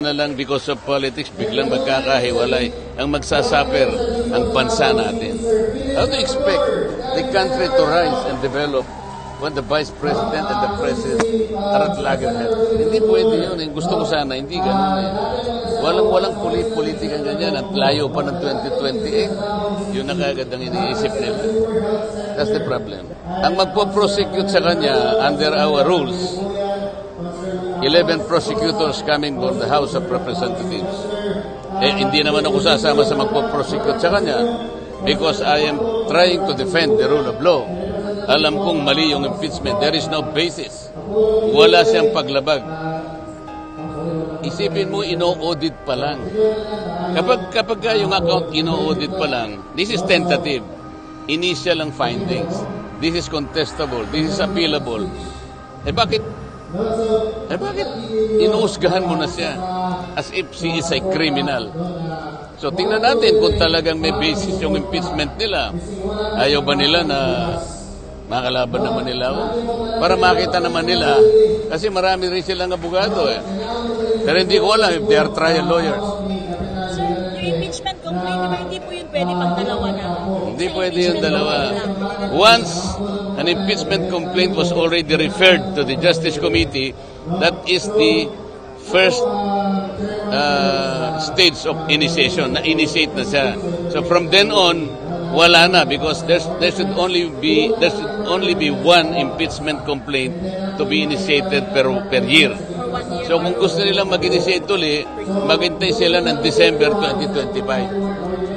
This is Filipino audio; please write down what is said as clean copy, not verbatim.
na lang because of politics, biglang magkakahiwalay. Ang magsasuffer ang bansa natin. How do you expect the country to rise and develop when the Vice President and the President are at loggerheads? Hindi pwede yun. Gusto ko sana, hindi ganun eh. Walang politika ganyan. At layo pa ng 2028. Yun na kagad ang iniisip nila. That's the problem. Ang magpo-prosecute sa kanya under our rules, 11 prosecutors coming from the House of Representatives. Hindi naman ako sasama sa magpo-prosecute sa kanya because I am trying to defend the rule of law. Alam kong mali yung impeachment. There is no basis. Wala siyang paglabag. Isipin mo, ino-audit pa lang. Kapag yung account ino-audit pa lang, this is tentative. Initial ang findings. This is contestable. This is appealable. Bakit inuusgahan mo na siya as if she is a criminal? So tingnan natin kung talagang may basis yung impeachment nila. Ayaw ba nila na makalaban naman nila? Para makita naman nila, kasi marami rin silang abogado eh. Pero hindi ko alam if they are trial lawyers. So yung impeachment complaint, diba hindi po yun pwede pang dalawa na? Hindi pwede yung dalawa. Once an impeachment complaint was already referred to the Justice Committee, that is the first stage of initiation. Na-initiate na siya. So from then on, wala na because there should only be one impeachment complaint to be initiated per year. So kung gusto nilang mag-initiate ulit, maghintay sila ng December 2025.